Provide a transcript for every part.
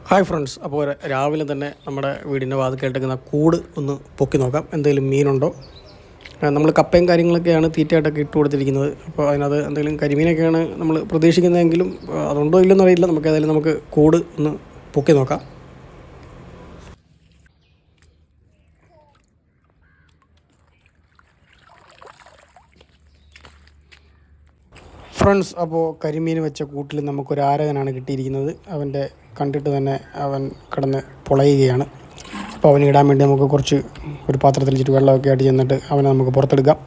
Hi friends, അപ്പോൾ രാവിലെ തന്നെ നമ്മുടെ വീടിൻ്റെ വാതിൽക്കൽ കൂട് ഒന്ന് പൊക്കി നോക്കാം, എന്തെങ്കിലും മീനുണ്ടോ. നമ്മൾ കപ്പയും കാര്യങ്ങളൊക്കെയാണ് തീറ്റയായിട്ടൊക്കെ ഇട്ട് കൊടുത്തിരിക്കുന്നത്. അപ്പോൾ അതിനകത്ത് എന്തെങ്കിലും കരിമീനൊക്കെയാണ് നമ്മൾ പ്രതീക്ഷിക്കുന്നതെങ്കിലും അതുണ്ടോ ഇല്ലെന്ന് അറിയില്ല. നമുക്ക് കൂട് ഒന്ന് പൊക്കി നോക്കാം. ഫ്രണ്ട്സ്, അപ്പോൾ കരിമീൻ വെച്ച കൂട്ടിൽ നമുക്കൊരു ആരകനാണ് കിട്ടിയിരിക്കുന്നത്. അവൻ്റെ കണ്ടിട്ട് തന്നെ അവൻ കിടന്ന് പൊളയുകയാണ്. അപ്പോൾ അവന് ഇടാൻ വേണ്ടി നമുക്ക് കുറച്ച് ഒരു പാത്രത്തിൽ വെച്ചിട്ട് വെള്ളമൊക്കെ ആയിട്ട് ചെന്നിട്ട് അവനെ നമുക്ക് പുറത്തെടുക്കാം.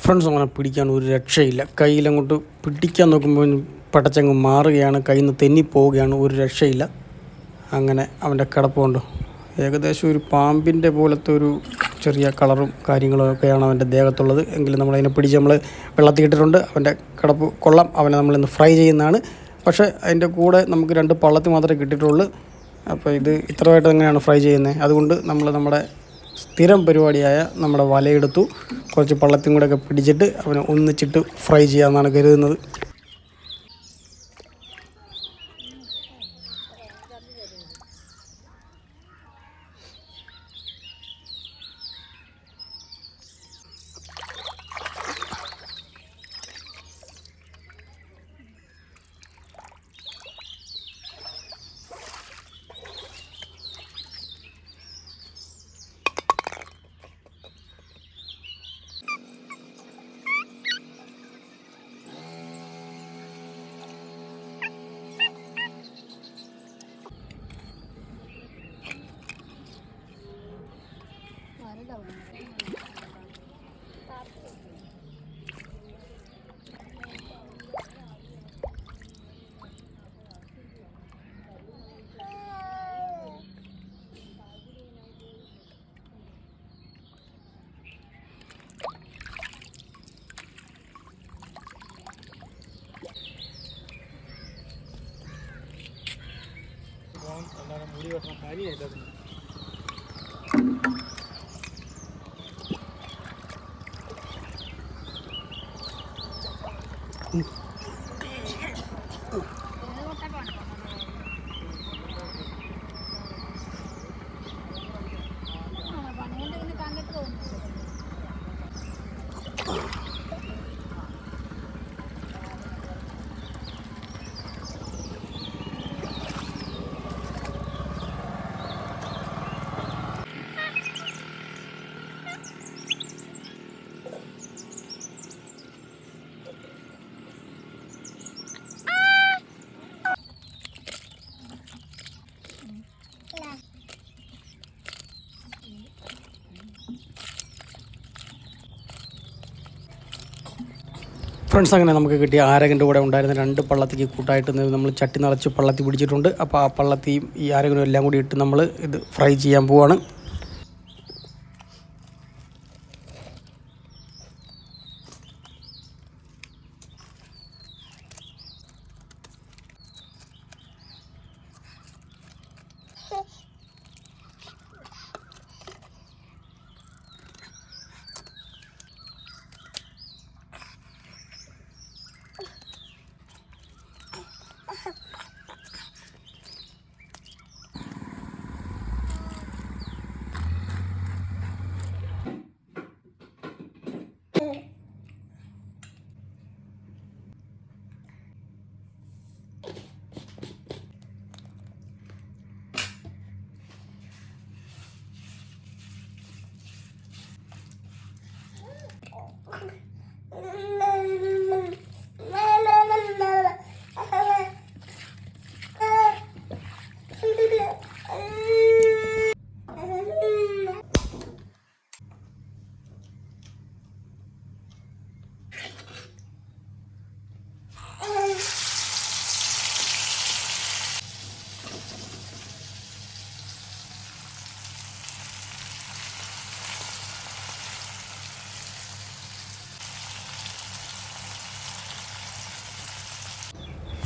ഫ്രണ്ട്സ്, അങ്ങനെ പിടിക്കാൻ ഒരു രക്ഷയില്ല. കയ്യിലങ്ങോട്ട് പിടിക്കാൻ നോക്കുമ്പോൾ പടച്ചങ്ങ് മാറുകയാണ്, കയ്യിൽ നിന്ന് തെന്നിപ്പോവുകയാണ്, ഒരു രക്ഷയില്ല. അങ്ങനെ അവൻ്റെ കിടപ്പുണ്ട്. ഏകദേശം ഒരു പാമ്പിൻ്റെ പോലത്തെ ഒരു ചെറിയ കളറും കാര്യങ്ങളൊക്കെയാണ് അവൻ്റെ ദേഹത്തുള്ളത്. എങ്കിലും നമ്മളതിനെ പിടിച്ച് നമ്മൾ വെള്ളത്തിൽ ഇട്ടിട്ടുണ്ട്. അവൻ്റെ കിടപ്പ് കൊള്ളാം. അവനെ നമ്മളിന്ന് ഫ്രൈ ചെയ്യുന്നതാണ്. പക്ഷേ അതിൻ്റെ കൂടെ നമുക്ക് 2 പള്ളത്തി മാത്രമേ കിട്ടിയിട്ടുള്ളൂ. അപ്പോൾ ഇത് ഇത്രമായിട്ട് എങ്ങനെയാണ് ഫ്രൈ ചെയ്യുന്നത്? അതുകൊണ്ട് നമ്മുടെ സ്ഥിരം പരിപാടിയായ നമ്മുടെ വലയെടുത്തു കുറച്ച് പള്ളത്തും കൂടെയൊക്കെ പിടിച്ചിട്ട് അവനെ ഒന്നിച്ചിട്ട് ഫ്രൈ ചെയ്യാമെന്നാണ് കരുതുന്നത്. മുടി വെട്ടണം, പനിയായിട്ട്. ഫ്രണ്ട്സ്, അങ്ങനെ നമുക്ക് കിട്ടിയ ആരകൻ്റെ കൂടെ ഉണ്ടായിരുന്ന 2 പള്ളത്തിക്ക് കൂട്ടായിട്ട് നമ്മൾ ചട്ടി നിറച്ച് പള്ളത്തി പിടിച്ചിട്ടുണ്ട്. അപ്പോൾ ആ പള്ളത്തിയും ഈ ആരകനും എല്ലാം കൂടി ഇട്ട് നമ്മൾ ഇത് ഫ്രൈ ചെയ്യാൻ പോവാണ്.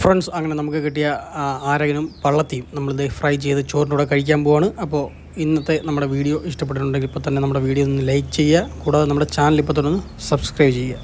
ഫ്രണ്ട്സ്, അങ്ങനെ നമുക്ക് കിട്ടിയ ആരകനും പള്ളത്തിയും നമ്മളിത് ഫ്രൈ ചെയ്ത് ചോറിൻ്റെ കൂടെ കഴിക്കാൻ പോവാണ്. അപ്പോൾ ഇന്നത്തെ നമ്മുടെ വീഡിയോ ഇഷ്ടപ്പെട്ടിട്ടുണ്ടെങ്കിൽ ഇപ്പോൾ തന്നെ നമ്മുടെ വീഡിയോ ഒന്ന് ലൈക്ക് ചെയ്യുക. കൂടാതെ നമ്മുടെ ചാനൽ ഇപ്പോൾ തന്നെ ഒന്ന് സബ്സ്ക്രൈബ് ചെയ്യുക.